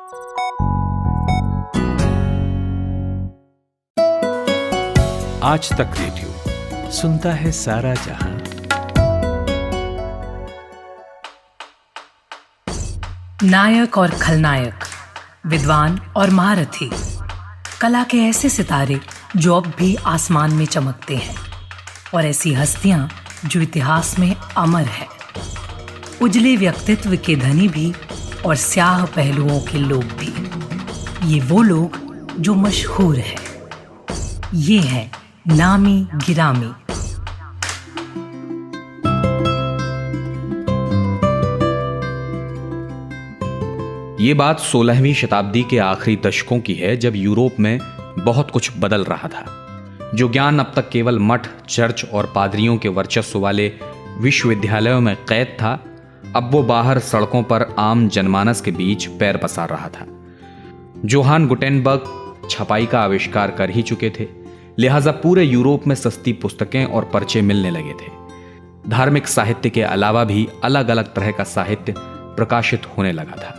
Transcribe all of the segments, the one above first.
आज तक रेडियो सुनता है सारा जहां। नायक और खलनायक, विद्वान और महारथी, कला के ऐसे सितारे जो अब भी आसमान में चमकते हैं, और ऐसी हस्तियां जो इतिहास में अमर है। उजले व्यक्तित्व के धनी भी और स्याह पहलुओं के लोग भी। ये वो लोग जो मशहूर हैं। ये है नामी गिरामी। ये बात 16वीं शताब्दी के आखिरी दशकों की है, जब यूरोप में बहुत कुछ बदल रहा था। जो ज्ञान अब तक केवल मठ, चर्च और पादरियों के वर्चस्व वाले विश्वविद्यालयों में कैद था, अब वो बाहर सड़कों पर आम जनमानस के बीच पैर पसार रहा था। जोहान गुटेनबर्ग छपाई का आविष्कार कर ही चुके थे, लिहाजा पूरे यूरोप में सस्ती पुस्तकें और पर्चे मिलने लगे थे। धार्मिक साहित्य के अलावा भी अलग अलग तरह का साहित्य प्रकाशित होने लगा था।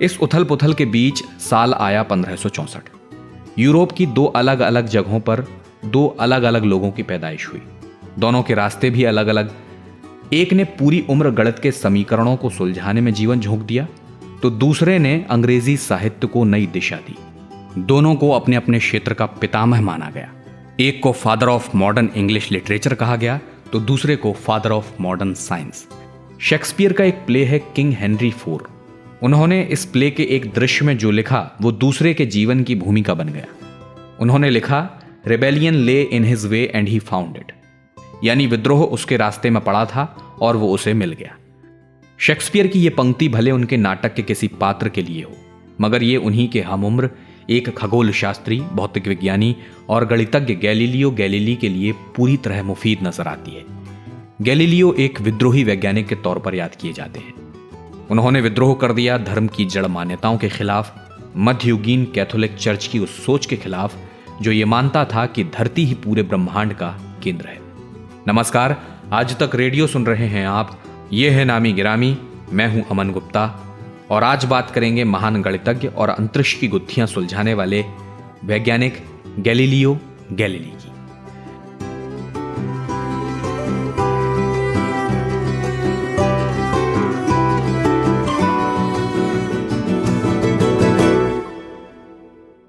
इस उथल पुथल के बीच साल आया 1564। यूरोप की दो अलग अलग जगहों पर दो अलग अलग लोगों की पैदाइश हुई। दोनों के रास्ते भी अलग अलग। एक ने पूरी उम्र गणित के समीकरणों को सुलझाने में जीवन झोंक दिया, तो दूसरे ने अंग्रेजी साहित्य को नई दिशा दी। दोनों को अपने अपने क्षेत्र का पितामह माना गया। एक को father of modern English literature कहा गया, तो दूसरे को father of modern science. Shakespeare का एक प्ले है किंग हेनरी IV। उन्होंने इस प्ले के एक दृश्य में जो लिखा वो दूसरे के जीवन की भूमिका बन गया। उन्होंने लिखा, रेबेलियन ले in his way and he found it, यानी विद्रोह उसके रास्ते में पड़ा था और वो उसे मिल गया। शेक्सपियर की ये पंक्ति भले उनके नाटक के किसी पात्र के लिए हो, मगर ये उन्हीं के हमउम्र एक खगोल शास्त्री, भौतिक विज्ञानी और गणितज्ञ गैलीलियो गैलीली के लिए पूरी तरह मुफीद नजर आती है। गैलीलियो एक विद्रोही वैज्ञानिक के तौर पर याद किए जाते हैं। उन्होंने विद्रोह कर दिया धर्म की जड़ मान्यताओं के खिलाफ, मध्ययुगीन कैथोलिक चर्च की उस सोच के खिलाफ जो ये मानता था कि धरती ही पूरे ब्रह्मांड का केंद्र है। नमस्कार, आज तक रेडियो सुन रहे हैं आप। ये है नामी गिरामी, मैं हूं अमन गुप्ता, और आज बात करेंगे महान गणितज्ञ और अंतरिक्ष की गुत्थियां सुलझाने वाले वैज्ञानिक गैलीलियो गैलीली की।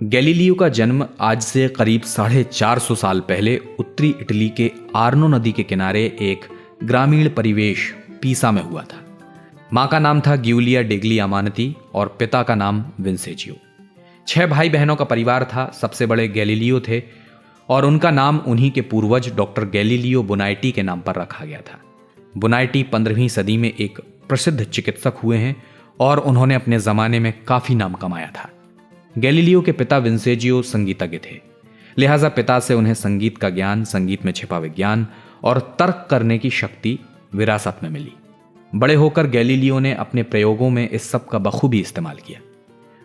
गैलीलियो का जन्म आज से करीब 450 साल पहले उत्तरी इटली के आर्नो नदी के किनारे एक ग्रामीण परिवेश पीसा में हुआ था। मां का नाम था गिउलिया डेग्ली अमानती और पिता का नाम विंसेजियो। 6 भाई बहनों का परिवार था। सबसे बड़े गैलीलियो थे और उनका नाम उन्हीं के पूर्वज डॉक्टर गैलीलियो बोनाइटी के नाम पर रखा गया था। बोनाइटी 15वीं सदी में एक प्रसिद्ध चिकित्सक हुए हैं और उन्होंने अपने जमाने में काफी नाम कमाया था। गैलीलियो के पिता विंसेजियो संगीतज्ञ थे, लिहाजा पिता से उन्हें संगीत का ज्ञान, संगीत में छिपा विज्ञान और तर्क करने की शक्ति विरासत में मिली। बड़े होकर गैलीलियो ने अपने प्रयोगों में इस सब का बखूबी इस्तेमाल किया।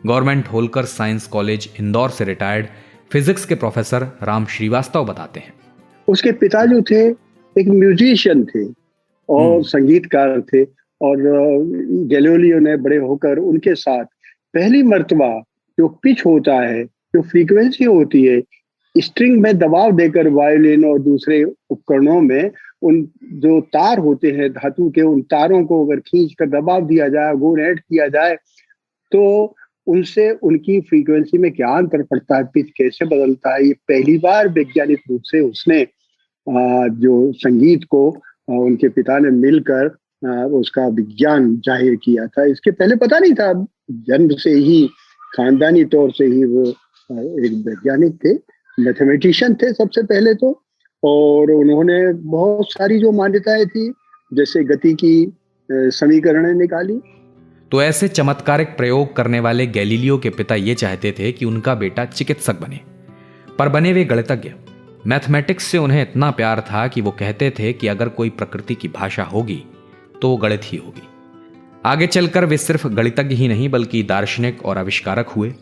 Government Holkar science college Indore से रिटायर्ड फिजिक्स के प्रोफेसर राम श्रीवास्तव बताते हैं, उसके पिता जो थे एक म्यूजिशियन थे और संगीतकार थे, और गैलीलियो ने बड़े होकर उनके साथ पहली मर्तबा जो पिच होता है, जो फ्रीक्वेंसी होती है, स्ट्रिंग में दबाव देकर वायोलिन और दूसरे उपकरणों में उन जो तार होते हैं धातु के, उन तारों को अगर खींच कर दबाव दिया जाए, गोल ऐड किया जाए, तो उनसे उनकी फ्रीक्वेंसी में क्या अंतर पड़ता है, पिच कैसे बदलता है। ये पहली बार वैज्ञानिक रूप से उसने जो संगीत को उनके पिता ने मिलकर उसका विज्ञान जाहिर किया था। इसके पहले पता नहीं था। जन्म से ही, खानदानी तौर से ही वो एक वैज्ञानिक थे, मैथमेटिशियन थे सबसे पहले तो, और उन्होंने बहुत सारी जो मान्यताएं थी, जैसे गति की समीकरणें निकाली। तो ऐसे चमत्कारिक प्रयोग करने वाले गैलीलियो के पिता ये चाहते थे कि उनका बेटा चिकित्सक बने, पर बने वे गणितज्ञ। मैथमेटिक्स से उन्हें इतना प्यार था कि वो कहते थे कि अगर कोई प्रकृति की भाषा होगी तो वो गणित ही होगी। आगे चलकर वे सिर्फ गणितज्ञ ही नहीं बल्कि दार्शनिक और आविष्कारक हुए।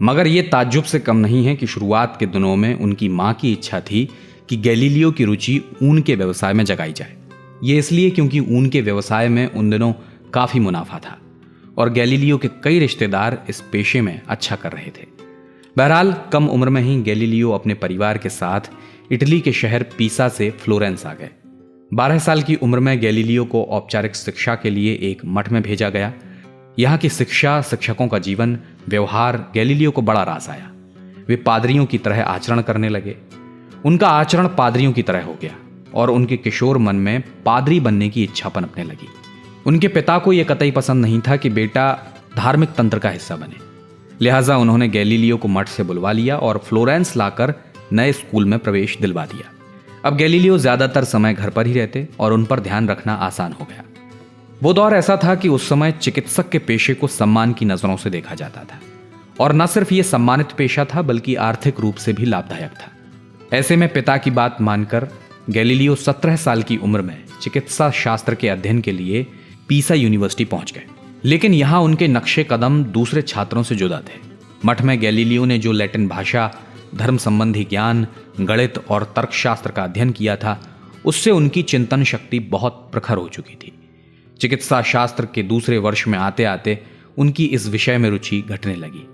मगर यह ताज्जुब से कम नहीं है कि शुरुआत के दिनों में उनकी मां की इच्छा थी कि गैलीलियो की रुचि ऊन के व्यवसाय में जगाई जाए। ये इसलिए क्योंकि ऊन के व्यवसाय में उन दिनों काफी मुनाफा था। और गैलीलियो के कई रिश्तेदार इस पेशे में अच्छा कर रहे थे। बहरहाल कम उम्र में ही गैलीलियो अपने परिवार के साथ इटली के शहर पीसा से फ्लोरेंस आ गए। 12 साल की उम्र में गैलीलियो को औपचारिक शिक्षा के लिए एक मठ में भेजा गया। यहाँ की शिक्षा, शिक्षकों का जीवन व्यवहार गैलीलियो को बड़ा रास आया। वे पादरियों की तरह आचरण करने लगे। उनका आचरण पादरियों की तरह हो गया और उनके किशोर मन में पादरी बनने की इच्छा पनपने लगी। उनके पिता को यह कतई पसंद नहीं था कि बेटा धार्मिक तंत्र का हिस्सा बने। लिहाजा उन्होंने गैलीलियो को मठ से बुलवा लिया और फ्लोरेंस लाकर नए स्कूल में प्रवेश दिलवा दिया। अब गैलीलियो ज्यादातर समय घर पर ही रहते और उन पर ध्यान रखना आसान हो गया। वो दौर ऐसा था कि उस समय चिकित्सक के पेशे को सम्मान की नजरों से देखा जाता था, और न सिर्फ ये सम्मानित पेशा था बल्कि आर्थिक रूप से भी लाभदायक था। ऐसे में पिता की बात मानकर गैलीलियो 17 साल की उम्र में चिकित्सा शास्त्र के अध्ययन के लिए पीसा यूनिवर्सिटी पहुंच गए। लेकिन यहां उनके नक्शे कदम दूसरे छात्रों से जुदा थे। मठ में गैलीलियो ने जो लैटिन भाषा, धर्म संबंधी ज्ञान, गणित और तर्कशास्त्र का अध्ययन किया था, उससे उनकी चिंतन शक्ति बहुत प्रखर हो चुकी थी। चिकित्सा शास्त्र के दूसरे वर्ष में आते आते उनकी इस विषय में रुचि घटने लगी,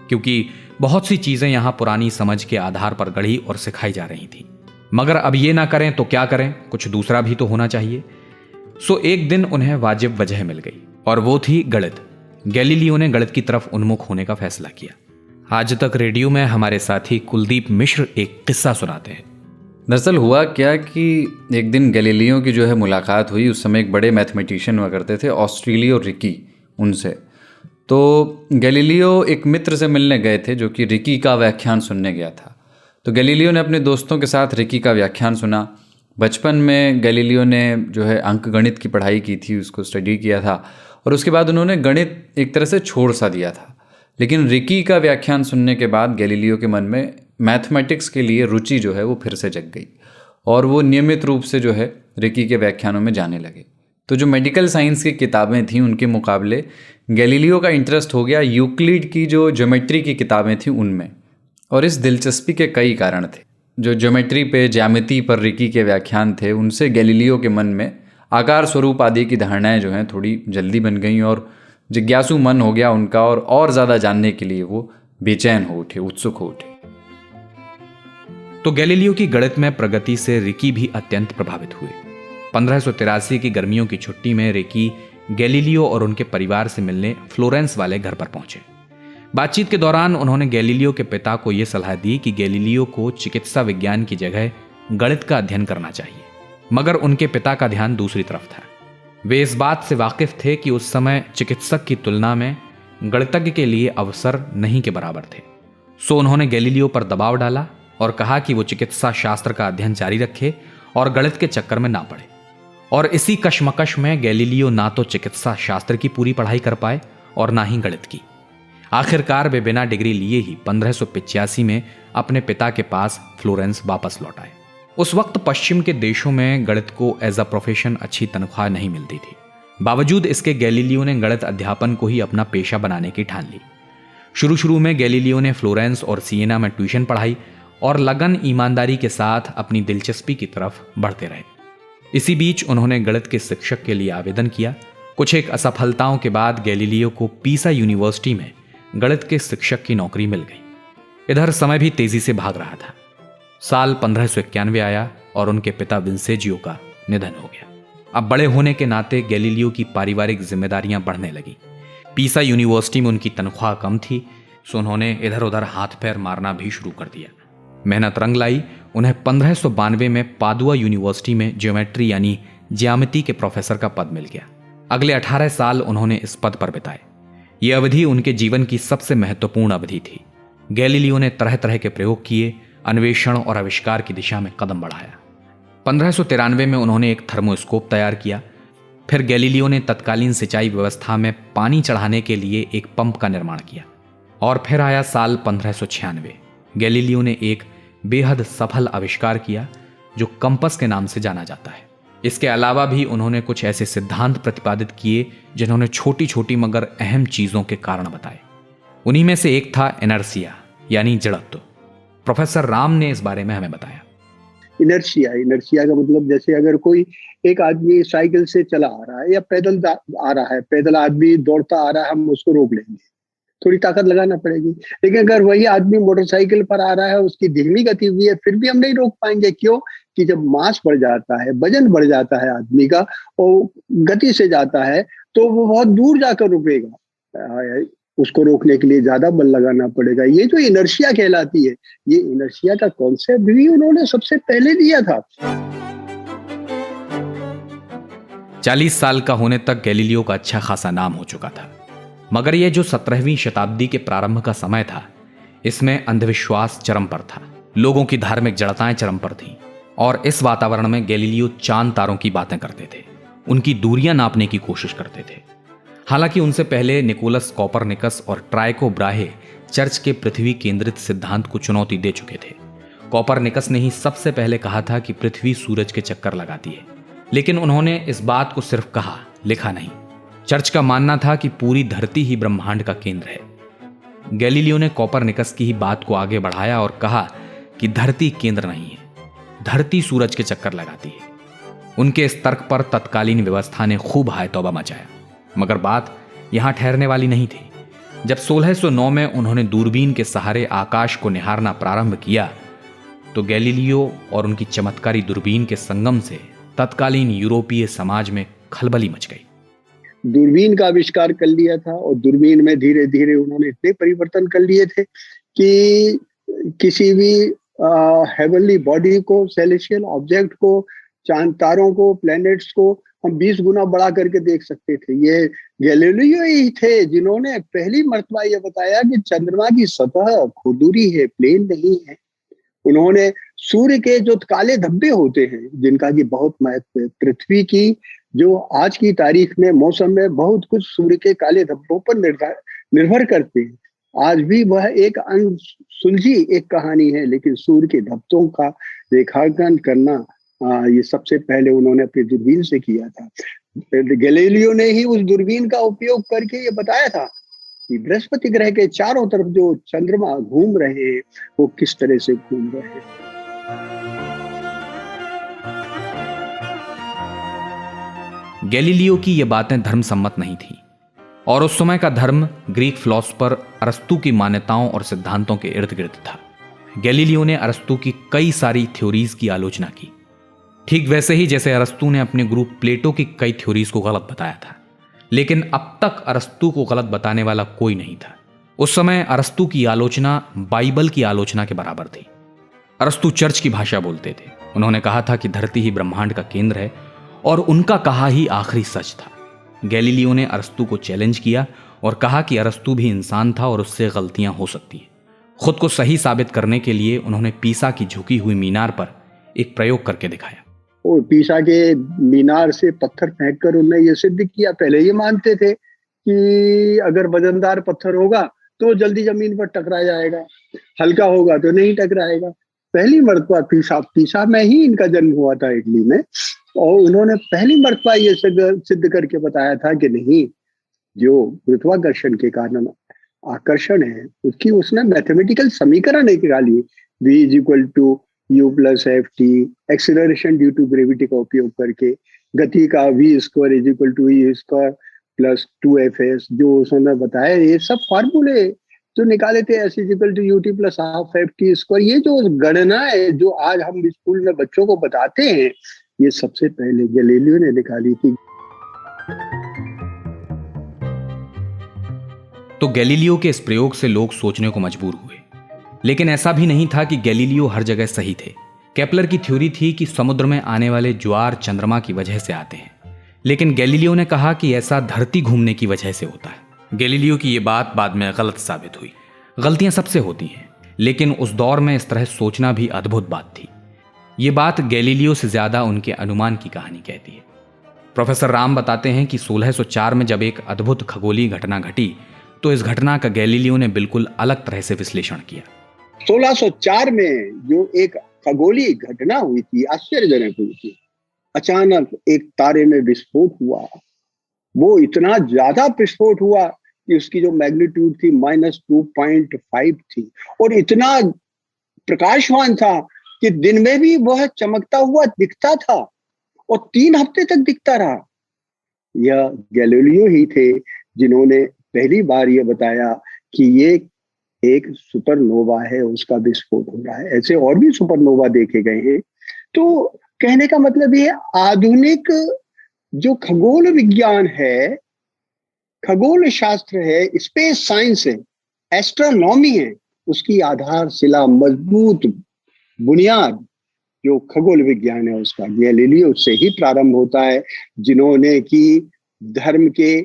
क्योंकि बहुत सी चीजें यहां पुरानी समझ के आधार पर गढ़ी और सिखाई जा रही थी। मगर अब ये ना करें तो क्या करें, कुछ दूसरा भी तो होना चाहिए। सो एक दिन उन्हें वाजिब वजह मिल गई और वो थी गणित। गैलीलियो ने गणित की तरफ उन्मुख होने का फैसला किया। आज तक रेडियो में हमारे साथी कुलदीप मिश्र एक किस्सा सुनाते हैं। दरअसल हुआ क्या कि एक दिन गैलीलियो की जो है मुलाकात हुई। उस समय एक बड़े मैथमेटिशियन हुआ करते थे, ऑस्ट्रेलियो रिकी, उनसे। तो गैलीलियो एक मित्र से मिलने गए थे जो कि रिकी का व्याख्यान सुनने गया था। तो गैलीलियो ने अपने दोस्तों के साथ रिकी का व्याख्यान सुना। बचपन में गैलीलियो ने जो है अंक गणित की पढ़ाई की थी, उसको स्टडी किया था, और उसके बाद उन्होंने गणित एक तरह से छोड़ सा दिया था। लेकिन रिकी का व्याख्यान सुनने के बाद गैलीलियो के मन में मैथमेटिक्स के लिए रुचि जो है वो फिर से जग गई और वो नियमित रूप से जो है रिकी के व्याख्यानों में जाने लगे। तो जो मेडिकल साइंस की किताबें थीं उनके मुकाबले गैलीलियो का इंटरेस्ट हो गया यूक्लिड की जो ज्योमेट्री की किताबें थीं उनमें। और इस दिलचस्पी के कई कारण थे। जो ज्योमेट्री पे, ज्यामिति पर रिकी के व्याख्यान थे, उनसे गैलीलियो के मन में आकार स्वरूप आदि की धारणाएं जो हैं थोड़ी जल्दी बन गईं और जिज्ञासु मन हो गया उनका, और ज़्यादा जानने के लिए वो बेचैन हो उठे, उत्सुक हो उठे। तो गैलीलियो की गणित में प्रगति से रिकी भी अत्यंत प्रभावित हुए। 1583 की गर्मियों की छुट्टी में रिकी गैलीलियो और उनके परिवार से मिलने फ्लोरेंस वाले घर पर पहुंचे। बातचीत के दौरान उन्होंने गैलीलियो के पिता को यह सलाह दी कि गैलीलियो को चिकित्सा विज्ञान की जगह गणित का अध्ययन करना चाहिए, मगर उनके पिता का ध्यान दूसरी तरफ था। वे इस बात से वाकिफ थे कि उस समय चिकित्सक की तुलना में गणितज्ञ के लिए अवसर नहीं के बराबर थे। सो उन्होंने गैलीलियो पर दबाव डाला और कहा कि वो चिकित्सा शास्त्र का अध्ययन जारी रखे और गणित के चक्कर में ना पड़े। और इसी कशमकश में गैलीलियो ना तो चिकित्सा शास्त्र की पूरी पढ़ाई कर पाए और ना ही गणित की। आखिरकार वे बिना डिग्री लिए ही 1585 में अपने पिता के पास फ्लोरेंस वापस लौट आए। उस वक्त पश्चिम के देशों में गणित को एज अ प्रोफेशन अच्छी तनख्वाह नहीं मिलती थी। बावजूद इसके गैलीलियो ने गणित अध्यापन को ही अपना पेशा बनाने की ठान ली। शुरू में गैलीलियो ने फ्लोरेंस और सियेना में ट्यूशन पढ़ाई और लगन ईमानदारी के साथ अपनी दिलचस्पी की तरफ बढ़ते रहे। इसी बीच उन्होंने गणित के शिक्षक के लिए आवेदन किया। कुछ एक असफलताओं के बाद गैलीलियो को पीसा यूनिवर्सिटी में गणित के शिक्षक की नौकरी मिल गई। इधर समय भी तेजी से भाग रहा था। साल 1591 आया और उनके पिता विंसेजियो का निधन हो गया। अब बड़े होने के नाते गैलीलियो की पारिवारिक जिम्मेदारियां बढ़ने लगी। पीसा यूनिवर्सिटी में उनकी तनख्वाह कम थी, सो उन्होंने इधर उधर हाथ पैर मारना भी शुरू कर दिया। मेहनत रंग लाई। उन्हें 1592 में पादुआ यूनिवर्सिटी में ज्योमेट्री यानी ज्यामिति के प्रोफेसर का पद मिल गया। अगले 18 साल उन्होंने इस पद पर बिताए। यह अवधि उनके जीवन की सबसे महत्वपूर्ण अवधि थी। गैलीलियो ने तरह तरह के प्रयोग किए, अन्वेषण और आविष्कार की दिशा में कदम बढ़ाया। 1593 में उन्होंने एक थर्मोस्कोप तैयार किया। फिर गैलीलियो ने तत्कालीन सिंचाई व्यवस्था में पानी चढ़ाने के लिए एक पंप का निर्माण किया। और फिर आया साल 1596। गैलीलियो ने एक बेहद सफल आविष्कार किया जो कंपस के नाम से जाना जाता है। इसके अलावा भी उन्होंने कुछ ऐसे सिद्धांत प्रतिपादित किए जिन्होंने छोटी छोटी मगर अहम चीजों के कारण बताए। उन्हीं में से एक था इनर्सिया यानी जड़त्व। प्रोफेसर राम ने इस बारे में हमें बताया। इनर्शिया का मतलब जैसे अगर कोई एक आदमी साइकिल से चला आ रहा है या पैदल आ रहा है, पैदल आदमी दौड़ता आ रहा है, हम उसको रोक लेंगे, थोड़ी ताकत लगाना पड़ेगी। लेकिन अगर वही आदमी मोटरसाइकिल पर आ रहा है, उसकी धीमी गति हुई है, फिर भी हम नहीं रोक पाएंगे। क्यों? कि जब मास बढ़ जाता है, वजन बढ़ जाता है आदमी का और गति से जाता है, तो वो बहुत दूर जाकर रुकेगा। उसको रोकने के लिए ज्यादा बल लगाना पड़ेगा। ये जो इनर्शिया कहलाती है, ये इनर्शिया का कॉन्सेप्ट भी उन्होंने सबसे पहले दिया था। 40 साल का होने तक गैलीलियो का अच्छा खासा नाम हो चुका था, मगर यह जो 17वीं शताब्दी के प्रारंभ का समय था, इसमें अंधविश्वास चरम पर था, लोगों की धार्मिक जड़ताएं चरम पर थीं, और इस वातावरण में गैलीलियो चांद तारों की बातें करते थे, उनकी दूरियां नापने की कोशिश करते थे। हालांकि उनसे पहले निकोलस कोपरनिकस और टाइको ब्राहे चर्च के पृथ्वी केंद्रित सिद्धांत को चुनौती दे चुके थे। कोपरनिकस ने ही सबसे पहले कहा था कि पृथ्वी सूरज के चक्कर लगाती है, लेकिन उन्होंने इस बात को सिर्फ कहा, लिखा नहीं। चर्च का मानना था कि पूरी धरती ही ब्रह्मांड का केंद्र है। गैलीलियो ने कोपरनिकस की ही बात को आगे बढ़ाया और कहा कि धरती केंद्र नहीं है, धरती सूरज के चक्कर लगाती है। उनके इस तर्क पर तत्कालीन व्यवस्था ने खूब हाय तौबा मचाया, मगर बात यहां ठहरने वाली नहीं थी। जब 1609 में उन्होंने दूरबीन के सहारे आकाश को निहारना प्रारंभ किया, तो गैलीलियो और उनकी चमत्कारी दूरबीन के संगम से तत्कालीन यूरोपीय समाज में खलबली मच गई। दूरबीन का आविष्कार कर लिया था और दूरबीन में धीरे धीरे उन्होंने इतने परिवर्तन कर लिए थे कि किसी भी हेवनली बॉडी को, सेलेशियल ऑब्जेक्ट को, चांद तारों को, प्लैनेट्स को हम 20 गुना बढ़ा करके देख सकते थे। ये गैलीलियो ही थे जिन्होंने पहली मर्तबा ये बताया कि चंद्रमा की सतह खुरदुरी है, प्लेन नहीं है। उन्होंने सूर्य के जो काले धब्बे होते हैं, जिनका कि बहुत महत्व है, पृथ्वी की जो आज की तारीख में मौसम में बहुत कुछ सूर्य के काले धब्बों पर निर्भर करते हैं। आज भी वह एक अनसुलझी एक कहानी है, लेकिन सूर्य के धब्बों का रेखांकन करना ये सबसे पहले उन्होंने अपनी दूरबीन से किया था। गैलीलियो ने ही उस दूरबीन का उपयोग करके ये बताया था कि बृहस्पति ग्रह के चारों तरफ जो चंद्रमा घूम रहे हैं, वो किस तरह से घूम रहे हैं। गैलीलियो की ये बातें धर्मसम्मत नहीं थी, और उस समय का धर्म ग्रीक फिलोसोफर अरस्तु की मान्यताओं और सिद्धांतों के इर्द गिर्द था। गैलीलियो ने अरस्तु की कई सारी थ्योरीज की आलोचना की, ठीक वैसे ही जैसे अरस्तु ने अपने गुरु प्लेटो की कई थ्योरीज को गलत बताया था। लेकिन अब तक अरस्तु को गलत बताने वाला कोई नहीं था। उस समय अरस्तु की आलोचना बाइबल की आलोचना के बराबर थी। अरस्तु चर्च की भाषा बोलते थे। उन्होंने कहा था कि धरती ही ब्रह्मांड का केंद्र है, और उनका कहा ही आखिरी सच था। गैलीलियो ने अरस्तु को चैलेंज किया और कहा कि अरस्तु भी इंसान था और उससे गलतियां हो सकती हैं। खुद को सही साबित करने के लिए उन्होंने पीसा की झुकी हुई मीनार पर एक प्रयोग करके दिखाया। और पीसा के मीनार से पत्थर फेंककर उन्होंने ये सिद्ध किया। पहले ये मानते थे कि अगर वजनदार पत्थर होगा तो जल्दी जमीन पर टकरा जाएगा, हल्का होगा तो नहीं टकराएगा। पहली मर्तबा पीसा में ही इनका जन्म हुआ था, इटली में, और उन्होंने पहली मर्तबा ये सिद्ध करके बताया था कि नहीं, जो गुरुत्वाकर्षण के कारण आकर्षण है उसकी उसने मैथमेटिकल समीकरण निकाली, v = u + ft, acceleration due to gravity का उपयोग करके, गति का v² = e² + 2fs, जो उसने बताया। ये सब फार्मूले जो निकाले थे, s = ut + ½ ft²। ये जो गणना है जो आज हम स्कूल में बच्चों को बताते हैं, ये सबसे पहले गैलीलियो ने निकाली थी। तो गैलीलियो के इस प्रयोग से लोग सोचने को मजबूर हुए। लेकिन ऐसा भी नहीं था कि गैलीलियो हर जगह सही थे। केपलर की थ्योरी थी कि समुद्र में आने वाले ज्वार चंद्रमा की वजह से आते हैं, लेकिन गैलीलियो ने कहा कि ऐसा धरती घूमने की वजह से होता है। गैलीलियो की ये बात बाद में गलत साबित हुई। गलतियां सबसे होती हैं, लेकिन उस दौर में इस तरह सोचना भी अद्भुत बात थी। ये बात गैलीलियो से ज्यादा उनके अनुमान की कहानी कहती है। प्रोफेसर राम बताते हैं कि 1604 में जब एक अद्भुत खगोलीय घटना घटी, तो इस घटना का गैलीलियो ने बिल्कुल अलग तरह से विश्लेषण किया। 1604 में जो एक खगोलीय घटना हुई थी, आश्चर्यजनक हुई थी। अचानक एक तारे में विस्फोट हुआ। वो इतना ज्यादा विस्फोट हुआ कि उसकी जो मैग्नीट्यूड थी -2.5 थी, और इतना प्रकाशवान था कि दिन में भी वह चमकता हुआ दिखता था और 3 हफ्ते तक दिखता रहा। यह गैलीलियो ही थे जिन्होंने पहली बार यह बताया कि ये एक सुपरनोवा है, उसका विस्फोट हो रहा है। ऐसे और भी सुपरनोवा देखे गए हैं। तो कहने का मतलब ये आधुनिक जो खगोल विज्ञान है, खगोल शास्त्र है, स्पेस साइंस है, एस्ट्रोनॉमी है, उसकी आधारशिला, मजबूत बुनियाद जो खगोल विज्ञान है उसका गैलीलियो से ही प्रारंभ होता है, जिन्होंने कि धर्म के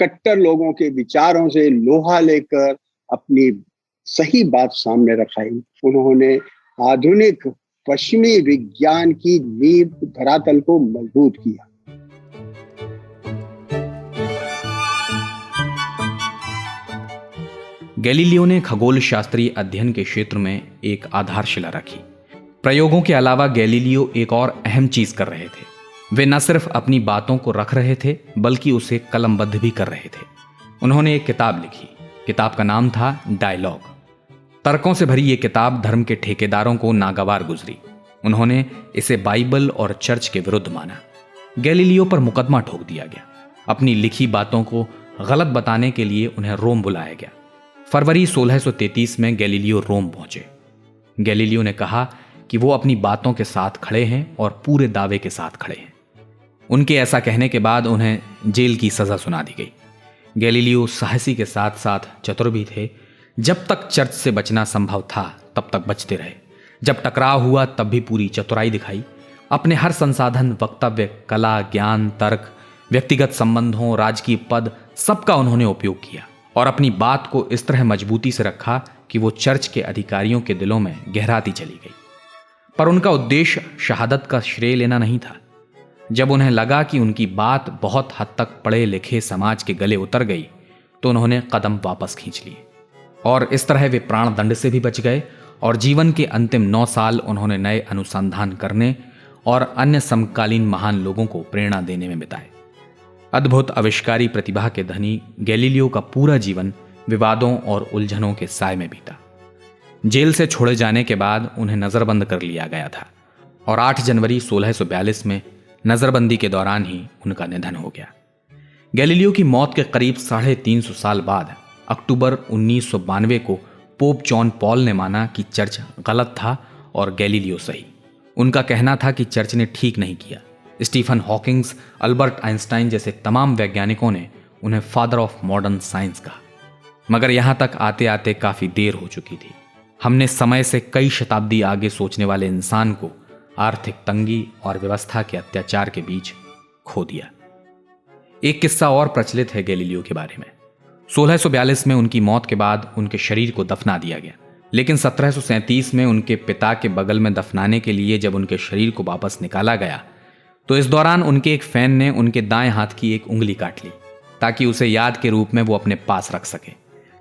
कट्टर लोगों के विचारों से लोहा लेकर अपनी सही बात सामने रखाई। उन्होंने आधुनिक पश्चिमी विज्ञान की नींव धरातल को मजबूत किया। गैलीलियो ने खगोल शास्त्रीय अध्ययन के क्षेत्र में एक आधारशिला रखी। प्रयोगों के अलावा गैलीलियो एक और अहम चीज कर रहे थे। वे न सिर्फ अपनी बातों को रख रहे थे बल्कि उसे कलमबद्ध भी कर रहे थे। उन्होंने एक किताब लिखी। किताब का नाम था डायलॉग। तर्कों से भरी ये किताब धर्म के ठेकेदारों को नागवार गुजरी। उन्होंने इसे बाइबल और चर्च के विरुद्ध माना। गैलीलियो पर मुकदमा ठोक दिया गया। अपनी लिखी बातों को गलत बताने के लिए उन्हें रोम बुलाया गया। फरवरी 1633 में गैलीलियो रोम पहुंचे। गैलीलियो ने कहा कि वो अपनी बातों के साथ खड़े हैं और पूरे दावे के साथ खड़े हैं। उनके ऐसा कहने के बाद उन्हें जेल की सजा सुना दी गई। गैलीलियो साहसी के साथ साथ चतुर भी थे। जब तक चर्च से बचना संभव था तब तक बचते रहे। जब टकराव हुआ तब भी पूरी चतुराई दिखाई। अपने हर संसाधन, वक्तव्य, कला, ज्ञान, तर्क, व्यक्तिगत संबंधों, राजकीय पद, सबका उन्होंने उपयोग किया और अपनी बात को इस तरह मजबूती से रखा कि वो चर्च के अधिकारियों के दिलों में गहराती चली गई। पर उनका उद्देश्य शहादत का श्रेय लेना नहीं था। जब उन्हें लगा कि उनकी बात बहुत हद तक पढ़े लिखे समाज के गले उतर गई तो उन्होंने कदम वापस खींच लिए और इस तरह वे प्राण दंड से भी बच गए और जीवन के अंतिम 9 साल उन्होंने नए अनुसंधान करने और अन्य समकालीन महान लोगों को प्रेरणा देने में बिताए। अद्भुत आविष्कारी प्रतिभा के धनी गैलीलियो का पूरा जीवन विवादों और उलझनों के साए में बीता। जेल से छोड़े जाने के बाद उन्हें नजरबंद कर लिया गया था और 8 जनवरी 1642 में नजरबंदी के दौरान ही उनका निधन हो गया। गैलीलियो की मौत के करीब 350 साल बाद अक्टूबर 1992 को पोप जॉन पॉल ने माना कि चर्च गलत था और गैलीलियो सही। उनका कहना था कि चर्च ने ठीक नहीं किया। स्टीफन हॉकिंग्स, अल्बर्ट आइंस्टाइन जैसे तमाम वैज्ञानिकों ने उन्हें फादर ऑफ मॉडर्न साइंस कहा। मगर यहां तक आते आते काफी देर हो चुकी थी। हमने समय से कई शताब्दी आगे सोचने वाले इंसान को आर्थिक तंगी और व्यवस्था के अत्याचार के बीच खो दिया। एक किस्सा और प्रचलित है गैलीलियो के बारे में। 1642 में उनकी मौत के बाद उनके शरीर को दफना दिया गया, लेकिन 1737 में उनके पिता के बगल में दफनाने के लिए जब उनके शरीर को वापस निकाला गया तो इस दौरान उनके एक फैन ने उनके दाएं हाथ की एक उंगली काट ली ताकि उसे याद के रूप में वो अपने पास रख सके।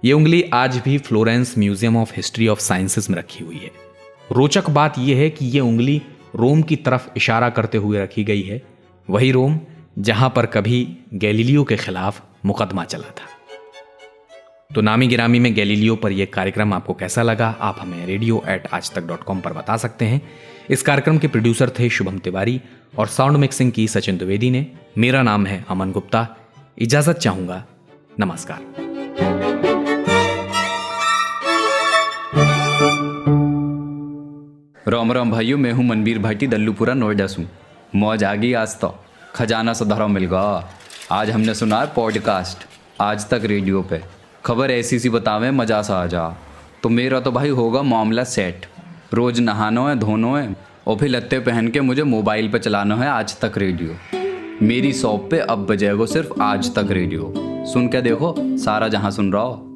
ये उंगली आज भी Florence museum of history of sciences में रखी हुई है। रोचक बात यह है कि ये उंगली रोम की तरफ इशारा करते हुए रखी गई है, वही रोम जहां पर कभी गैलीलियो के खिलाफ मुकदमा चला था। तो नामी गिरामी में गैलीलियो पर यह कार्यक्रम आपको कैसा लगा, आप हमें radio@aajtak.com पर बता सकते हैं। इस कार्यक्रम के प्रोड्यूसर थे शुभम तिवारी और साउंड मिक्सिंग की सचिन द्विवेदी ने। मेरा नाम है अमन गुप्ता। इजाजत चाहूंगा। नमस्कार। राम राम भाइयों, मैं हूं मनबीर भाटी, दल्लूपुरा नोएडा से। मौज आ गई आज तो, खजाना सुधारो मिल गया। आज हमने सुना है पॉडकास्ट आज तक रेडियो पे। खबर ऐसी सी बतावे मजा सा आ जा। तो मेरा तो भाई होगा मामला सेट। रोज नहाना है, धोना है और फिर लत्ते पहन के मुझे मोबाइल पे चलाना है आज तक रेडियो। मेरी शॉप पे अब बजेगा सिर्फ आज तक रेडियो। सुन के देखो, सारा जहां सुन रहा हो।